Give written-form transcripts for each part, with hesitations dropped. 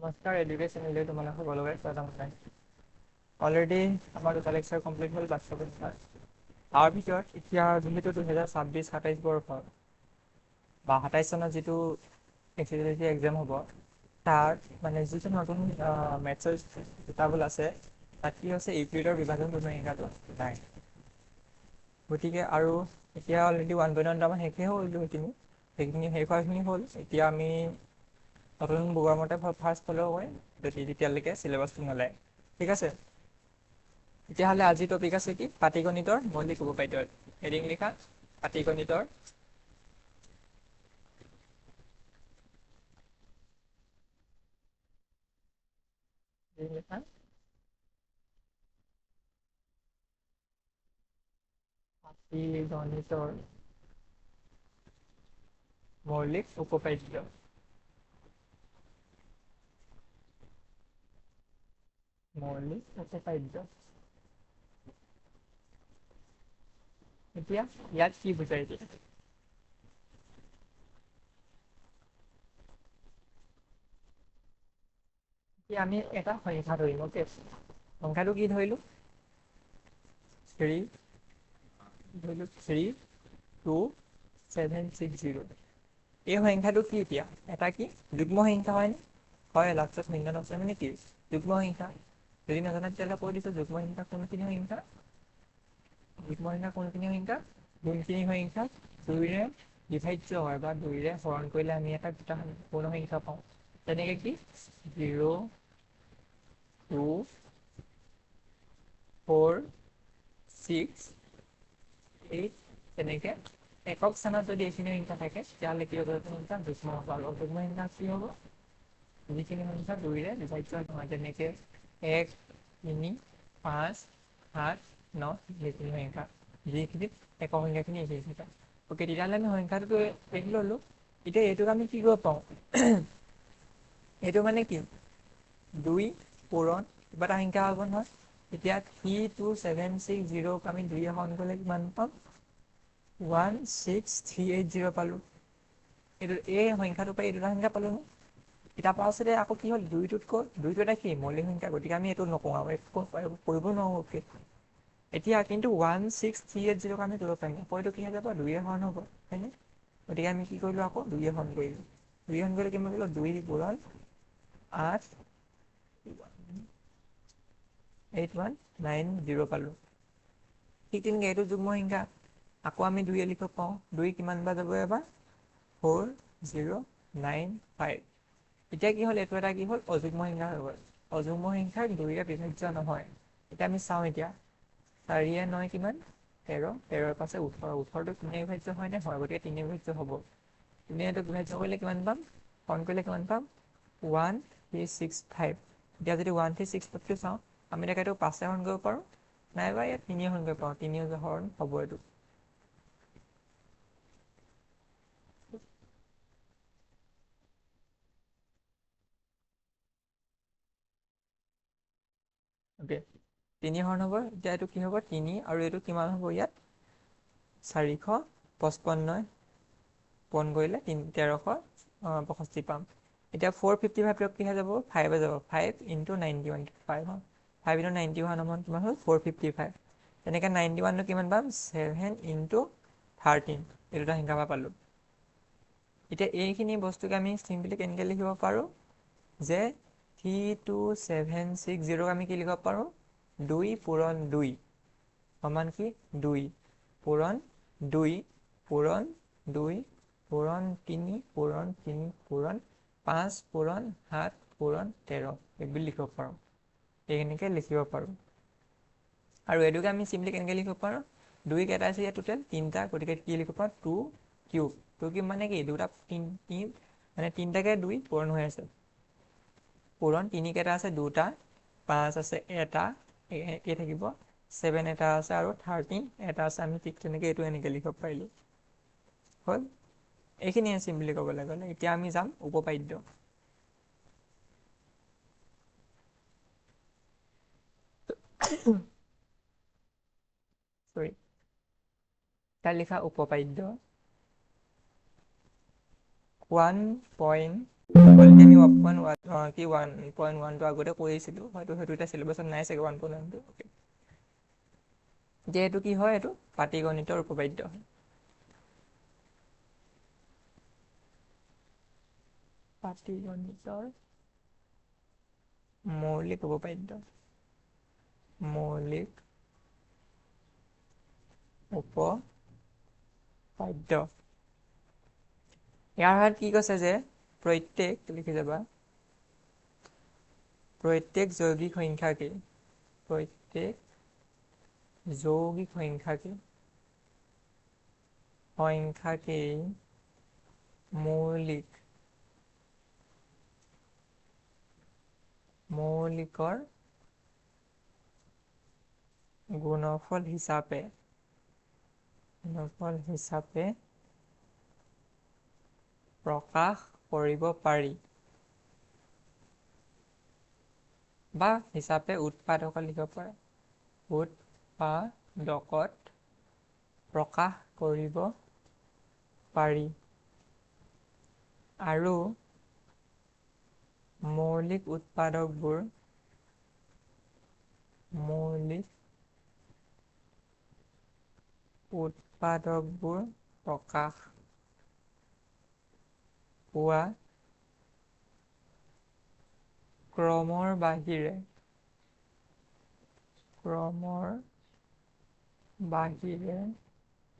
নমস্কাৰ, এডুকেশ্যন চেনেললৈ তোমালোক সকলোকে স্বাগতম জনাইছোঁ। অলৰেডি আমাৰ দুটা লেকচাৰ কমপ্লিট হ'ল বাস্তৱ তাৰ ভিতৰত এতিয়া যিহেতু 2026-27 বৰ্ষৰ বা 27 চনত যিটো এক্সিকিউটিভ এক্সাম হ'ব, তাৰ মানে যিটো নতুন মেথছৰ কিতাপ আছে, তাত কি হৈছে ইউক্লিডৰ বিভাজন গুণসংখ্যাটো নাই। গতিকে আৰু এতিয়া অলৰেডি 1.1 আমাৰ শেষেই হ'ল, সেইখিনি শেষ হোৱাখিনি হ'ল। এতিয়া আমি নতুন প্ৰগ্ৰামতে ফাৰ্ষ্ট ফ'ল' কৰিম যদি তেতিয়ালৈকে চিলেবাছটো নোলায়। ঠিক আছে, তেতিয়াহ'লে আজিৰ টপিক আছে কি পাটীগণিতৰ মৌলিক উপপাদ্য। হেডিং লিখা পাটীগণিতৰ পাটীগণিতৰ মৌলিক উপপাদ্য। মৌলিক উপপাদ্য। এতিয়া ইয়াত কি বুজাই দিয়ে? এতিয়া আমি এটা সংখ্যা ধৰিম, অ'কে। সংখ্যাটো কি ধৰিলোঁ? 32760। এই সংখ্যাটো কি এতিয়া? এটা কি যুগ্ম সংখ্যা হয়নে? হয়, লাষ্টত শূন্য আছে মানে কি যুগ্ম সংখ্যা। যদি নাজানে তেতিয়াহ'লে কৈ দিছোঁ, যুগ্ম সংখ্যা কোনখিনি সংখ্যা? যুগ্ম সংখ্যা কোনখিনি সংখ্যা? যোনখিনি সংখ্যা 2ৰে বিভাজ্য হয় বা 2ৰে হৰণ কৰিলে আমি এটা দুটা পূৰ্ণ সংখ্যা পাওঁ। তেনেকে কি 0, 2, 4, 6, 8 তেনেকে একক স্থানত যদি এইখিনি সংখ্যা থাকে, তেতিয়াহ'লে কি হ'ব? সংখ্যা যুগ্ম হ'ব। আৰু যুগ্ম সংখ্যা কি হ'ব? যিখিনি সংখ্যা 2ৰে বিভাজ্য নহয়, যেনেকে 1, 3, 5, 7, 9 সেইখিনি সংখ্যা। যিখিনিত একক সংখ্যাখিনি এইখিনি থাকে। অ'কে, তেতিয়াহ'লে আমি সংখ্যাটোতো লিখি ল'লোঁ। এতিয়া এইটোক আমি কি কৰিব পাৰোঁ? এইটো মানে কি 2 পূৰণ কিবা এটা সংখ্যা হ'ব নহয়। এতিয়া 32760ক আমি 2ৰে হৰণ কৰিলে কিমান পাম? 16380 পালোঁ। এই সংখ্যাটোৰ পৰা এই দুটা সংখ্যা পালোঁ নহয়। এতিয়া পাছতে আকৌ কি হ'ল? 2টো এটা কি মৌলিক সংখ্যা, গতিকে আমি এইটো নকওঁ আৰু কৰিব নোৱাৰোঁ। এতিয়া কিন্তু 16380ক আমি কৰিব পাৰিম। আকৌ এইটো কি হৈ যাব? 2ৰে হৰণ হ'ব, হয়নে? গতিকে আমি কি কৰিলোঁ? আকৌ 2ৰে হৰণ কৰিলোঁ। 2ৰে হৰণ কৰিলে কিমান কৰিলোঁ? 2 পূৰণ 8 8190 পালোঁ। ঠিক তেনেকে এইটো যুগ্ম সংখ্যা। আকৌ আমি 2ৰে লিখিব পাৰোঁ। 2 কিমান বাৰ যাব এবাৰ? 4095। এতিয়া কি হ'ল? এইটো এটা কি হ'ল? অযুগ্ম সংখ্যা হৈ গ'ল। অযুগ্ম সংখ্যাৰ 2ৰে বিভাজ্য নহয়। এতিয়া আমি চাওঁ, এতিয়া 4 × 9 কিমান? 13, 13ৰ পাছে 18, 18টো 3ৰে বিভাজ্য হয়নে? হয়, গতিকে 3ৰে বিভাজ্য হ'ব। 3ৰে এইটো বিভাজ্য কৰিলে কিমান পাম? হৰণ কৰিলে কিমান পাম? 1365। এতিয়া যদি 1365টো চাওঁ, আমি এতিয়া এইটো 5ৰে হৰণ কৰিব পাৰোঁ, নাইবা ইয়াত 3ৰে হৰণ কৰিব পাৰোঁ। 3ৰে হৰণ হ'ব এইটো। অ'কে, 3ৰে হৰণ হ'ব। এতিয়া এইটো কি হ'ব? 3 আৰু এইটো কিমান হ'ব ইয়াত? 455 পূৰণ কৰিলে 1365 পাম। এতিয়া 455ক কি হৈ যাব? 5 হৈ যাব। 5 × 91, 5 হয়। 5 × 91 কিমান হ'ল? 455। তেনেকে 91নো কিমান পাম? 7 × 13। এই দুটা সংখ্যা পৰা পালোঁ। এতিয়া এইখিনি বস্তুকে আমি চিম্পলি কেনেকৈ লিখিব পাৰোঁ? যে 32760ক আমি কি লিখিব পাৰোঁ? 2 পূৰণ 2 সমান কি? 2 পূৰণ 2 পূৰণ 2 পূৰণ 3 পূৰণ 3 পূৰণ 5 পূৰণ 7 পূৰণ 13 এইবুলি লিখিব পাৰোঁ। এইখিনিকে লিখিব পাৰোঁ। আৰু এইটোকে আমি চিম্পলি কেনেকৈ লিখিব পাৰোঁ? 2 কেইটা আছে ইয়াত টোটেল? 3টা। গতিকে কি লিখিব পাৰোঁ? 2 কিউব। 2 কিউব মানে কি? দুটা মানে 3টাকে 2 পূৰণ হৈ আছে। পূৰণ 3 কেইটা আছে? 2টা। 5 আছে এটা, এই থাকিব 7 এটা আছে, আৰু 13 এটা আছে। আমি ঠিক তেনেকৈ এইটো এনেকৈ লিখিব পাৰিলোঁ। হ'ল, এইখিনিয়ে চিম্পলি ক'বলৈ গ'লে। এতিয়া আমি যাম উপপাদ্য। তাৰ লিখা উপপাদ্য 1.1 অলৰেডি আমি 1.1টো আগতে কৰিছিলোঁ, হয়তো সেইটো এতিয়া চিলেবাছত নাই চাগে 1.1টো। অ'কে, এতিয়া এইটো কি হয়, এইটো পাটিগণিতৰ উপপাদ্য হয়। পাটিগণিতৰ মৌলিক উপপাদ্য, মৌলিক উপপাদ্য। ইয়াৰ সহায়ত কি কৈছে যে প্ৰত্যেক, লিখি যাবা, প্ৰত্যেক যৌগিক সংখ্যাকে, প্ৰত্যেক যৌগিক সংখ্যাকেই মৌলিকৰ গুণফল হিচাপে প্ৰকাশ কৰিব পাৰি, বা হিচাপে উৎপাদকত লিখিব পাৰে, উৎপাদকত প্ৰকাশ কৰিব পাৰি। আৰু মৌলিক উৎপাদকবোৰ প্ৰকাশ পোৱা ক্ৰমৰ বাহিৰে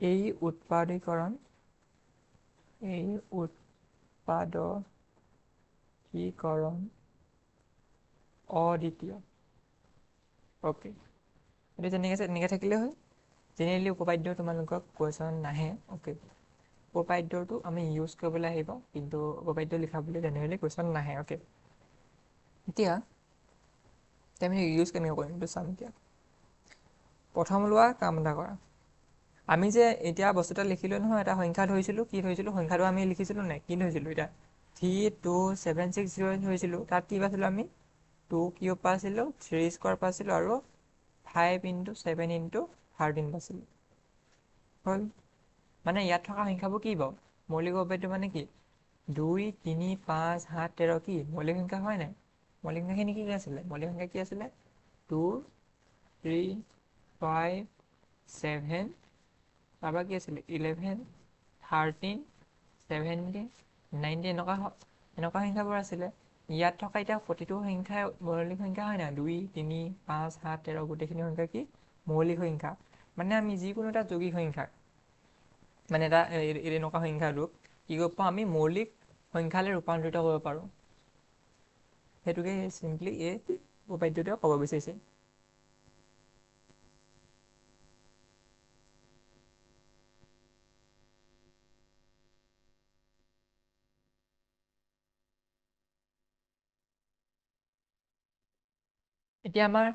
এই উৎপাদকীকৰণ অদ্বিতীয়। অ'কে, এইটো তেনেকৈ থাকিলে হয়। জেনেৰেলি উপপাদ্য তোমালোকক কুৱেশ্যন নাহে। অ'কে, উপপাদ্যটো আমি ইউজ কৰিবলৈ আহিব, কিন্তু উপপাদ্য লিখা বুলি জেনেৰেলি কুৱেশ্যন নাহে। অ'কে, এতিয়া আমি ইউজ কেনেকৈ কৰিম এইটো চাম। এতিয়া প্ৰথম লোৱা কাম এটা কৰা, আমি যে এতিয়া বস্তু এটা লিখিলোঁ নহয়, এটা সংখ্যা ধৰিছিলোঁ, কি ধৰিছিলোঁ, সংখ্যাটো আমি লিখিছিলোঁ নাই, কি ধৰিছিলোঁ, এতিয়া 32760 ধৰিছিলোঁ। তাত কি পাইছিলোঁ আমি, 2 কিউব পাইছিলোঁ, 3 স্কোৱাৰ পাইছিলোঁ, আৰু 5 × 7 × 13 পাইছিলোঁ। হ'ল, মানে ইয়াত থকা সংখ্যাবোৰ কি বাৰু, মৌলিক উপপাদ্য মানে কি, 2, 3, 5, 7, 13 কি মৌলিক সংখ্যা হয় নাই। মৌলিক সংখ্যাখিনি কি আছিলে, মৌলিক সংখ্যা কি আছিলে, 2, 3, 5, 7, তাৰপৰা কি আছিলে 11, 13, 17, 19, এনেকুৱা সংখ্যাবোৰ আছিলে। ইয়াত থকা এতিয়া প্ৰতিটো সংখ্যাই মৌলিক সংখ্যা হয় নাই, 2, 3, 5, 7, 13 গোটেইখিনি সংখ্যা কি মৌলিক সংখ্যা। মানে আমি যিকোনো এটা যৌগিক সংখ্যা, মানে এটা এনেকুৱা সংখ্যাটোক কি কৰিব পাৰোঁ, আমি মৌলিক সংখ্যালৈ ৰূপান্তৰিত কৰিব পাৰোঁ। সেইটোকে চিম্পলি এই উপপাদ্যটোৱে ক'ব বিচাৰিছে। এতিয়া আমাৰ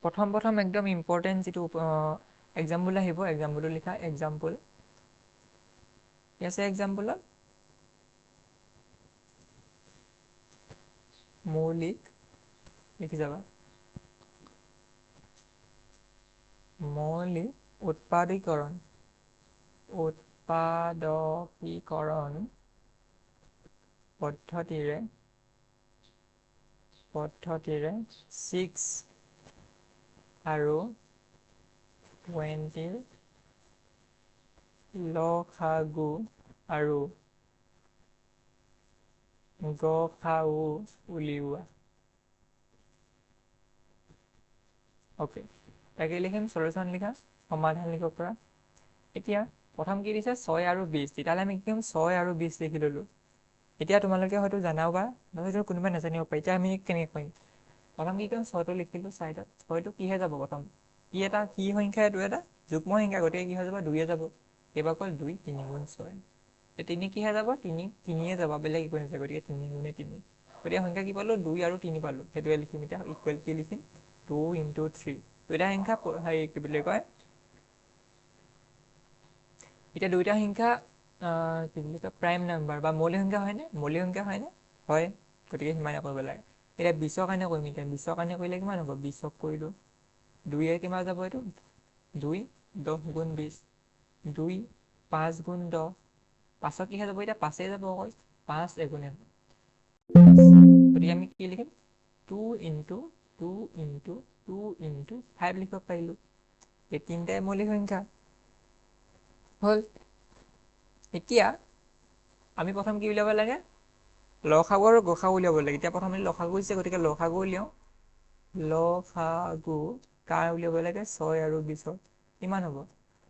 প্ৰথম একদম ইম্পৰ্টেণ্ট যিটো এক্সাম্পল আহিব, এক্সাম্পলটো লিখা, এক্সাম্পল কি আছে, এক্সাম্পলত মৌলিক, লিখি যাবা, মৌলিক উৎপাদকীকৰণ পদ্ধতিৰে 6 আৰু 20 লসাগু আৰু গসাউ উলিওৱা। অ'কে, তাকে লিখিম, সলিউশ্যন লিখা, সমাধান লিখিব পৰা। এতিয়া প্ৰথম কি দিছে, 6 আৰু 20, তেতিয়াহ'লে আমি কি কৰিম, 6 আৰু 20 লিখি ল'লোঁ। এতিয়া তোমালোকে হয়তো জানাও বা নহয়তো কোনোবাই নাজানিব পাৰে। এতিয়া আমি কেনেকৈ কৰিম, প্ৰথম কি কৰিম, 6টো লিখিলোঁ ছাইডত, 6টো কিহে যাব, প্ৰথম কি সংখ্যা, এইটো এটা যুগ্ম সংখ্যা, গতিকে কি হৈ যাব, 2 যাব। এইবাৰ কল 2, 3 × 6, 3 কিহে যাব, 3য়ে যাব, বেলেগ একো নাযায়, গতিকে 3 × 3। গতিকে সংখ্যা কি পালোঁ, 2 আৰু 3 পালোঁ। সেইটোৱে লিখিম এতিয়া, ইকুৱেল কি লিখিম, 2 × 3। দুইটা সংখ্যা হেৰি কি বুলি কয়, এতিয়া দুইটা সংখ্যা কি বুলি কয়, প্ৰাইম নাম্বাৰ বা মৌলিক সংখ্যা হয়নে, মৌলিক সংখ্যা হয়নে, হয়, গতিকে সিমানে কৰিব লাগে। এতিয়া 20ৰ কাৰণে কৰিম, এতিয়া 20ৰ কাৰণে কৰিলে কিমান হ'ব, 20ক কৰিলোঁ, 2য়ে কিমান যাব, এইটো 2, 10 × 20, 2, 5 × 10, 5ক কিহে যাব, এতিয়া 5এ যাব অকল, 5 এগুণে গতিকে আমি কি লিখিম 2 ইনটু 2 ইনটু 2 ইনটু 5 লিখিব পাৰিলোঁ। এই তিনিটাই মৌলিক সংখ্যা হ'ল। এতিয়া আমি প্ৰথম কি উলিয়াব লাগে লসাগু আৰু গসাগু উলিয়াব লাগে। এতিয়া প্ৰথমে লসাগু দিছে গতিকে লসাগু উলিয়াওঁ। লসাগু কাৰ উলিয়াব লাগে 6 আৰু 20 কিমান হ'ব?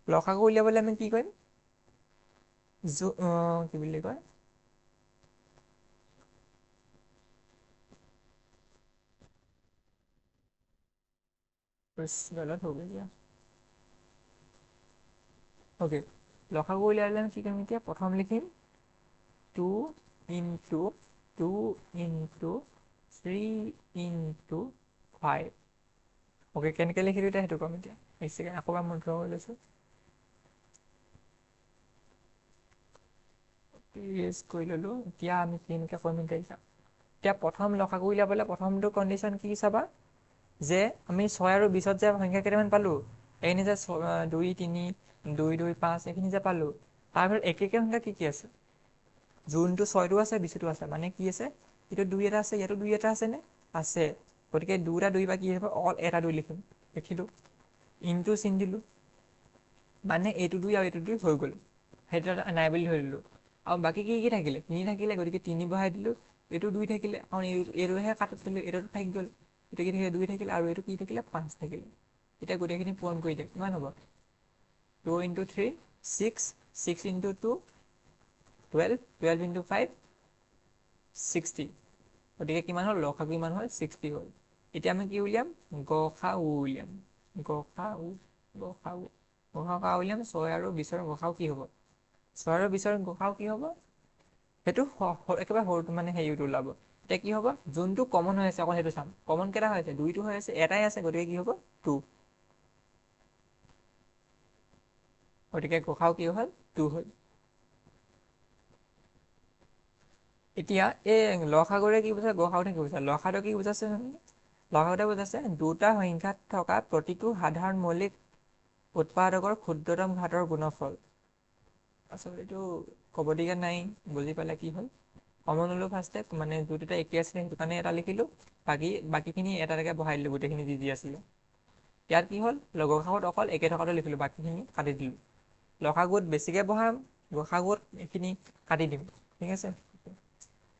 লসাগু উলিয়াবলৈ আমি কি কৰিম কি বুলি কয় গলত হ'ব দিয়া। অ'কে লসাগু উলিয়াবলৈ আমি কি কৰিম এতিয়া প্ৰথম লিখিম 2 ইনটু 2 ইনটু 3 ইনটু 5। অ'কে কেনেকৈ লিখিলোঁ এতিয়া সেইটো ক'ম এতিয়া। এক ছেকেণ্ড আকৌ এবাৰ মুদ্ৰা কৰি লৈছোঁ। ইয়েছ কৰি ল'লোঁ। এতিয়া আমি কেনেকৈ কৰিম এতিয়া চাম। এতিয়া প্ৰথম লসাগু উলিয়াবলৈ প্ৰথমটো কণ্ডিশ্যন কি চাবা যে আমি 6 আৰু 20ত যে সংখ্যা কেইটামান পালোঁ এইখিনি যে 2 3 2 2 5 এইখিনি যে পালোঁ তাৰ ভিতৰত একে সংখ্যা কি কি আছে? যোনটো 6টো আছে 20টো আছে মানে কি আছে এইটো 2 এটা আছে ইয়াতো 2 এটা আছে নে আছে। গতিকে 2টা 2 বা কি হ'ব অকল এটা 2 লিখিম লিখিলোঁ ইনটু চিন দিলোঁ মানে এইটো 2 আৰু এইটো 2 হৈ গ'ল সেইটো নাই বুলি ধৰি দিলোঁ। আৰু বাকী কি থাকিলে 3 থাকিলে গতিকে 3 বহাই দিলোঁ এইটো 2 থাকিলে কাৰণ এইটোহে কাটত থাকিলে এইটো থাকি গ'ল এইটো কি থাকিলে 2 থাকিলে আৰু এইটো কি থাকিলে 5 থাকিলে। এতিয়া গোটেইখিনি পূৰণ কৰি দিম কিমান হ'ব 2 ইনটু 3 6 6 ইনটু 2 12 12 ইনটু 5 60। গতিকে কিমান হ'ল লসাগু কিমান হ'ল 60 হ'ল। এতিয়া আমি কি উলিয়াম গসাগু উলিয়াম গসাগু গসাগু গসাগু উলিয়াম 6 আৰু 20ৰ গসাগু কি হ'ব 6 আৰু 20ৰ গসাগু কি হ'ব সেইটো একেবাৰে সৰুটো মানে হেৰিটো ওলাব। এতিয়া কি হ'ব যোনটো কমন হৈ আছে অকল সেইটো চাম কমন কেইটা হৈ আছে 2টো হৈ আছে এটাই আছে গতিকে কি হ'ব 2 গতিকে গসাগু কি হ'ল 2 হ'ল। এতিয়া এই লসাগুৰে কি বুজায় গসাগুৰে কি বুজায় লসাগুৰে কি বুজাইছে লসাগুৰে বুজাইছে দুটা সংখ্যাত থকা প্ৰতিটো সাধাৰণ মৌলিক উৎপাদকৰ ক্ষুদ্ৰতম ঘাতৰ গুণফল। আচলতে এইটো ক'বলগীয়া নাই বুজি পালে কি হ'ল কমন ল'লো ফাৰ্ষ্টে মানে দুয়োটা একেই আছিলে সেইটো কাৰণে এটা লিখিলোঁ বাকীখিনি এটা এটাকৈ বহাই দিলোঁ গোটেইখিনি যি আছিলে। ইয়াত কি হ'ল গসাগুত অকল একে থকাটো লিখিলোঁ বাকীখিনি কাটি দিলোঁ। লসাগুত বেছিকৈ বহাম গসাগুত এইখিনি কাটি দিম ঠিক আছে।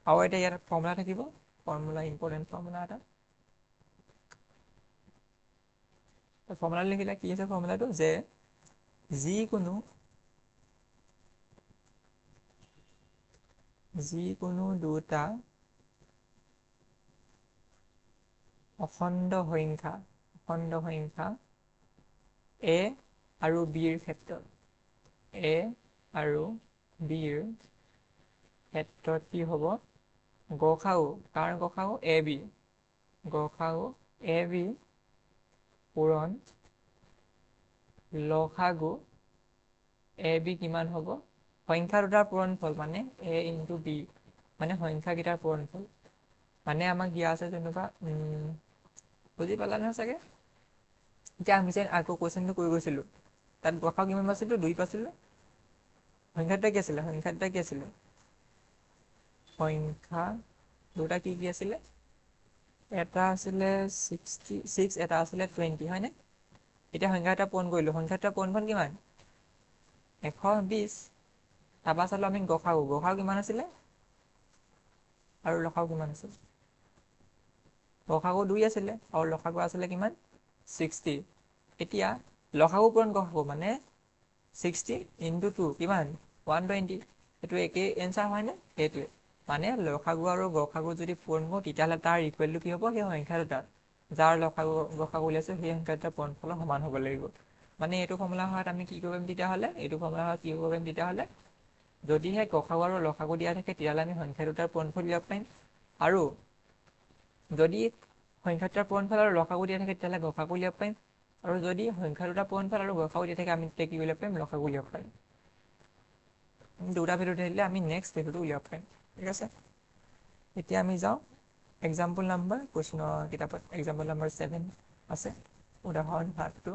আৰু এতিয়া ইয়াত ফৰ্মুলা থাকিব ফৰ্মুলা ইম্পৰ্টেণ্ট ফৰ্মুলা এটা ফৰ্মুলা লিখিলে কি আছে ফৰ্মুলাটো যে যিকোনো দুটা অখণ্ড সংখ্যা a আৰু bৰ ক্ষেত্ৰত কি হ'ব গসাগু কাৰ গসাগু ab গসাগু ab পূৰণ লসাগু ab কিমান হ'ব সংখ্যা দুটাৰ পূৰণফল মানে a ইনটু b মানে সংখ্যাকেইটাৰ পূৰণফল মানে আমাক দিয়া আছে যেনিবা বুজি পালা নহয় চাগে। এতিয়া আমি যে আকৌ কুৱেশ্যনটো কৰি গৈছিলোঁ তাত গসাগু কিমান পাইছিলোঁ 2 পাইছিলোঁ। সংখ্যা দুটা কি আছিলে সংখ্যা দুটা কি কি আছিলে এটা আছিলে 66 এটা আছিলে 20 হয়নে। এতিয়া সংখ্যা এটা পূৰণ কৰিলোঁ সংখ্যা দুটাৰ পূৰণফল কিমান 120। তাৰপৰা চালোঁ আমি গসাগু কিমান আছিলে আৰু লসাগু কিমান আছিল গসাগু 2 আছিলে আৰু লসাগু আছিলে কিমান 60। এতিয়া লসাগু পূৰণ গসাগু মানে 60 ইনটু 2 কিমান 120 সেইটো একেই এনচাৰ হয়নে সেইটোৱে মানে লসাগু আৰু গসাগু যদি পূৰণ কৰোঁ তেতিয়াহ'লে তাৰ ইকুৱেলটো কি হ'ব সেই সংখ্যা দুটা যাৰ গসাগু উলিয়াইছোঁ সেই সংখ্যা দুটাৰ পূৰণফলৰ সমান হ'ব লাগিব। মানে এইটো ফৰ্মুলা সহায়ত আমি কি কৰিম তেতিয়াহ'লে যদিহে গসাগু আৰু লসাগু দিয়া থাকে তেতিয়াহ'লে আমি সংখ্যা দুটাৰ পূৰণফল উলিয়াব পাৰিম আৰু যদি সংখ্যা দুটাৰ পূৰণফল আৰু লসাগু দিয়া থাকে তেতিয়াহ'লে গসাগু উলিয়াব পাৰিম আৰু যদি সংখ্যা দুটাৰ পূৰণফল আৰু গসাগু দিয়া থাকে আমি তেতিয়া কি উলিয়াব পাৰিম লসাগু উলিয়াব পাৰিম। দুটা ভেলু থাকিলে আমি নেক্সট ভেলুটো উলিয়াব পাৰিম ঠিক আছে। এতিয়া আমি যাওঁ এক্সাম্পল নাম্বাৰ কুৱেশ্যনৰ কিতাপত এক্সাম্পল নাম্বাৰ 7 আছে উদাহৰণ 7টো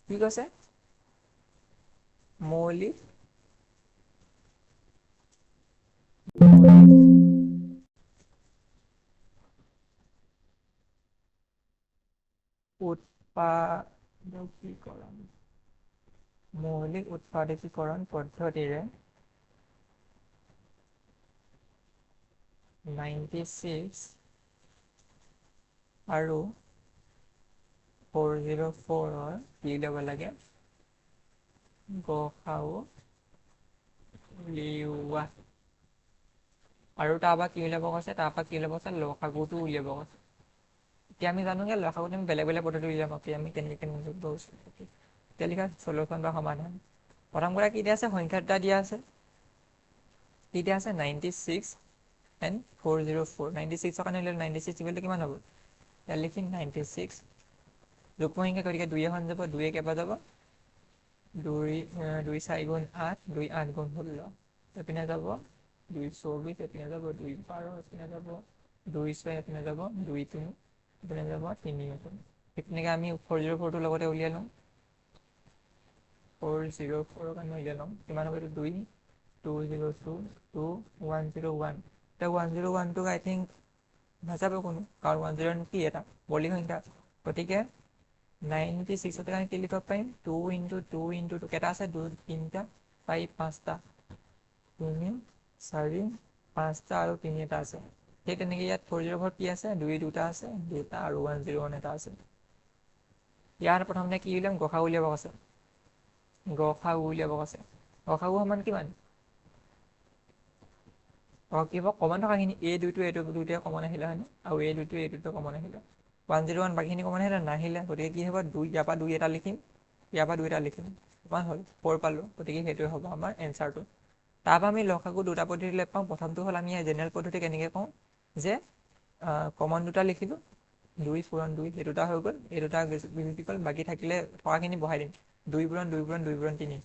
কি কৈছে মৌলিক উৎপাদকীকৰণ মৌলিক উৎপাদকীকৰণ পদ্ধতিৰে 96 আৰু 404 কি ল'ব লাগে গসাউ উলিওৱা আৰু তাৰপৰা কি উলিয়াব কৈছে তাৰপৰা কি উলিয়াব কৈছে লসাগুটো উলিয়াব কৈছে এতিয়া আমি জানোগে লসাগুটো আমি বেলেগ বেলেগ পদ্ধতি উলিয়াম আমি কেনেকৈ এতিয়া লিখা চলুচন বা সমাধান প্ৰথম কথা কি দিয়া আছে সংখ্যা দুটা দিয়া আছে কি দিয়া আছে 96 and 404 96 কাৰণে 96 ইকুৱেল টু কিমান হ'ব ইয়াত লিখিম 96 যুগ্ম সংখ্যা গতিকে 2 এখন যাব 2 কেইবাৰ যাব 2 4 গুণ 8 2 8 গুণ 16 এপিনে যাব 2 24 এপিনে যাব 2 12 এপিনে যাব 2 6 এপিনে যাব 2 3 এপিনে যাব 3 এপিনে আমি 404 টোৰ লগতে উলিয়াই লওঁ 404 কাৰণে উলিয়াই লওঁ কিমান হ'ব 2 202 2 101 এতিয়া 101 টোক আই থিংক নাযাব কোনো কাৰণ 101 কি এটা মৌলিক সংখ্যা গতিকে 96 কাৰণে কি লিখিব পাৰিম 2 × 2 × 2 কেইটা আছে 2 3টা 4 5টা 3 4 5টা আৰু 3 এটা আছে ঠিক তেনেকৈ ইয়াত 404 কি আছে 2 দুটা আছে 2টা আৰু 101 এটা আছে ইয়াৰ প্ৰথমতে কি উলিয়াম গসাগু উলিয়াব কৈছে গসাগু উলিয়াব কৈছে গসাগু সমান কিমান কি হ'ব কমন থকাখিনি এই দুইটোৱে কমন আহিলে হয়নে আৰু এই দুইটোৱে কমন আহিলে 101 বাকীখিনি কমন আহিলে নাহিলে গতিকে কি হ'ব 2 ইয়াৰ পৰা 2 এটা লিখিম ইয়াৰ পৰা 2 এটা লিখিম কিমান হ'ল 4 পালোঁ গতিকে সেইটোৱে হ'ব আমাৰ এনচাৰটো তাৰপৰা আমি লসাগু দুটা পদ্ধতিলৈ পাওঁ প্ৰথমটো হ'ল আমি জেনেৰেল পদ্ধতি কেনেকৈ কওঁ যে কমন দুটা লিখিলোঁ 2 পূৰণ 2 এই দুটা হৈ গ'ল এই দুটা গুচি গ'ল বাকী থাকিলে থকাখিনি বহাই দিম 2 পূৰণ 2 পূৰণ 2 পূৰণ 3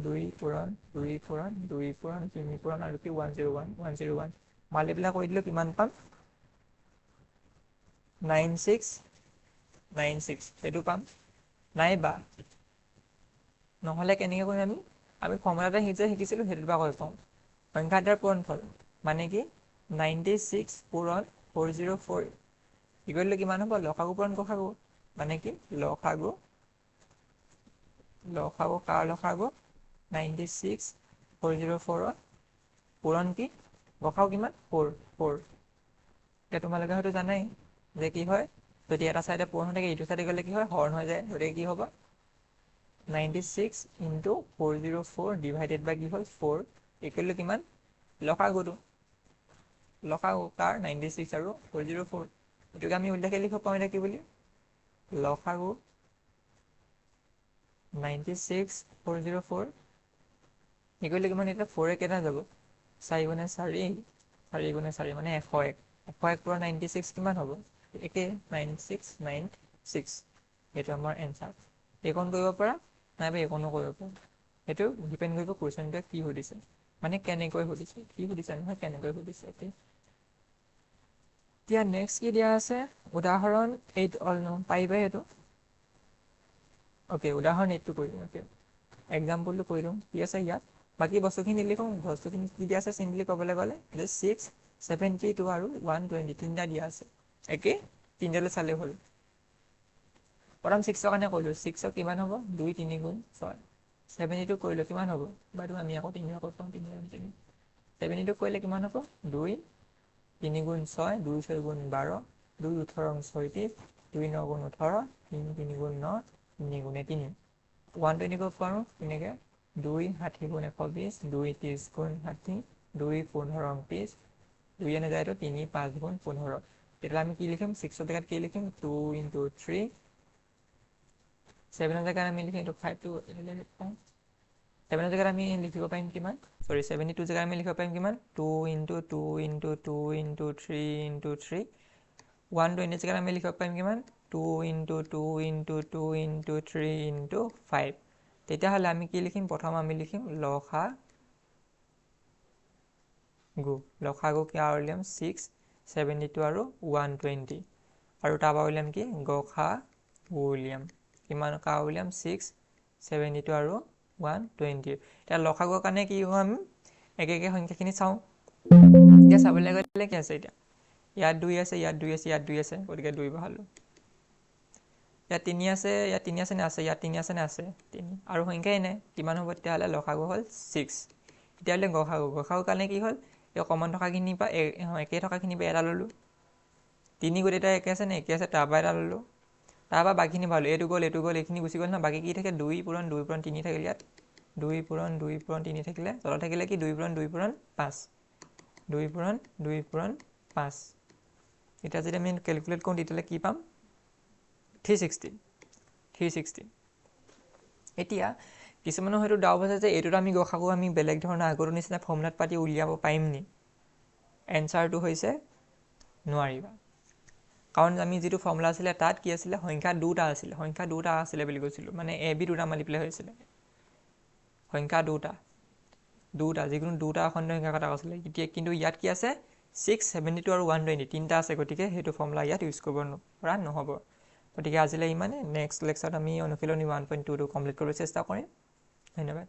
2 পূৰণ 2 পূৰণ 2 পূৰণ 3 পূৰণ আৰু কি 101 মাল্টিপ্লাই কৰি দিলে কিমান পাম 96 সেইটো পাম নাইবা নহ'লে কেনেকৈ কৰিম আমি ফৰ্মুলা এটা শিকিছিলোঁ সেইটোৰ পৰা কৰি পাওঁ সংখ্যা এটাৰ পূৰণফল মানে কি 96 পূৰণ 404 ইকুৱেল টু কিমান হ'ব লসাগু পূৰণ গসাগু মানে কি লসাগু কাৰ লসাগু 96 404 পূৰণ কি গসাগু কিমান 4 এতিয়া তোমালোকে হয়তো জানাই যে কি হয় যদি এটা চাইডে পূৰণ হৈ থাকে ইটো চাইডে গ'লে কি হয় হৰণ হৈ যায় গতিকে কি হ'ব 96 × 404 ডিভাইডেড বাই কি হ'ল 4 ইকুৱেল টু কিমান লসাগুটো লসাগু কাৰ 96 আৰু 404 এইটোকে আমি উল্লেখে লিখিব পাৰোঁ এতিয়া কি বুলি লসাগু 96 404 ইকুৱেল টু কিমান এতিয়া 4 কেইটা যাব 4 গুণে 4 4 গুণে 4 মানে 101 101 পূৰণ 96 কিমান হ'ব একে 9696 এইটো আমাৰ এনচাৰ এইকণ কৰিব পৰা নাইবা এইকণো কৰিব পৰা সেইটো ডিপেণ্ড কৰিব কুৱেশ্যনটোৱে কি সুধিছে মানে কেনেকৈ সুধিছে কি সুধিছে নহয় কেনেকৈ সুধিছে এতিয়া নেক্সট কি দিয়া আছে উদাহৰণ 8 পাৰিবা সেইটো অ'কে উদাহৰণ 8টো কৰি দিওঁ অ'কে এক্সাম্পলটো কৰি দিওঁ কি আছে ইয়াত বাকী বস্তুখিনি লিখোঁ বস্তুখিনি কি দিয়া আছে চিম্পলি ক'বলৈ গ'লে 6 72 আৰু 120 তিনিটা দিয়া আছে একে তিনিটালৈ চালে হ'ল প্ৰথম 6ৰ কাৰণে কৰিলোঁ 6ৰ কিমান হ'ব 2 3 গুণ 6 72 কৰিলোঁ কিমান হ'ব বাৰু আমি আকৌ 3 আকৌ পাওঁ 3 72 কৰিলে কিমান হ'ব 2 3 গুণ 6 2 6 গুণ 12 2 18 36 2 9 গুণ 18 3 3 গুণ 9 3 গুণে 3 120 কৰিব পাৰোঁ তেনেকৈ 2 60 গুণ 120 2 30 গুণ 60 2 15 30 2 এনে যায়তো 3 5 গুণ 15 তেতিয়া আমি কি লিখিম 6ৰ জেগাত কি লিখিম 2 × 3 7ৰ জেগাত আমি লিখিম এইটো 5টো 7ৰ জেগাত আমি লিখিব পাৰিম কিমান 72 জেগাত আমি লিখিব পাৰিম কিমান 2 × 2 × 2 × 3 × 3 120 জেগাত আমি লিখিব পাৰিম কিমান 2 × 2 × 2 × 3 × 5 তেতিয়াহ'লে আমি কি লিখিম প্ৰথম আমি লিখিম লসাগু কাৰ উলিয়াম 6 72 আৰু 120 আৰু তাৰপৰা উলিয়াম কি গসাগু উলিয়াম কিমান কাৰ উলিয়াম 6 72 আৰু 120 এতিয়া লসাগুৰ কাৰণে কি হ'ব আমি একে সংখ্যাখিনি চাওঁ এতিয়া চাবলৈ গ'লে কি আছে এতিয়া ইয়াত 2 আছে ইয়াত 2 আছে ইয়াত 2 আছে গতিকে 2 বহালো ইয়াত 3 আছে ইয়াত 3 আছে নে আছে ইয়াত 3 আছে নে আছে 3 আৰু সংখ্যাই নাই কিমান হ'ব তেতিয়াহ'লে লসাগু হ'ল 6 তেতিয়াহ'লে গসাগু কাৰণে কি হ'ল এই কমন থকাখিনি পৰা একে থকাখিনি পৰা এটা ল'লোঁ 3 গোটেইটা একে আছে নে একে আছে তাৰপৰা এটা ল'লোঁ তাৰপৰা বাকীখিনি ভালো এইটো গ'ল এইখিনি গুচি গ'ল নহয় বাকী কি থাকে 2 পূৰণ 3 থাকিলে ইয়াত 2 পূৰণ 3 থাকিলে তলত থাকিলে কি 2 পূৰণ 5 2 পূৰণ 5 এতিয়া যদি আমি কেলকুলেট কৰোঁ তেতিয়াহ'লে কি পাম 360 এতিয়া কিছুমানৰ হয়তো ডাউট আছে যে এইটোত আমি গসাগু আমি বেলেগ ধৰণৰ আগৰ নিচিনা ফৰ্মুলাত পাতি উলিয়াব পাৰিম নি এনচাৰটো হৈছে নোৱাৰিবা কাৰণ আমি যিটো ফৰ্মুলা আছিলে তাত কি আছিলে সংখ্যা দুটা আছিলে বুলি কৈছিলোঁ মানে এ বি দুটা মাল্টিপ্লাই হৈছিলে সংখ্যা দুটা যিকোনো দুটা অখণ্ড সংখ্যাৰ কথা কৈছিলে এতিয়া কিন্তু ইয়াত কি আছে 672 আৰু 120 তিনিটা আছে গতিকে সেইটো ফৰ্মুলা ইয়াত ইউজ কৰিব পৰা নহ'ব গতিকে আজিলৈ ইমানে নেক্সট লেকচাৰত আমি অনুশীলনী 1.2 কমপ্লিট কৰিবলৈ চেষ্টা কৰিম ধন্যবাদ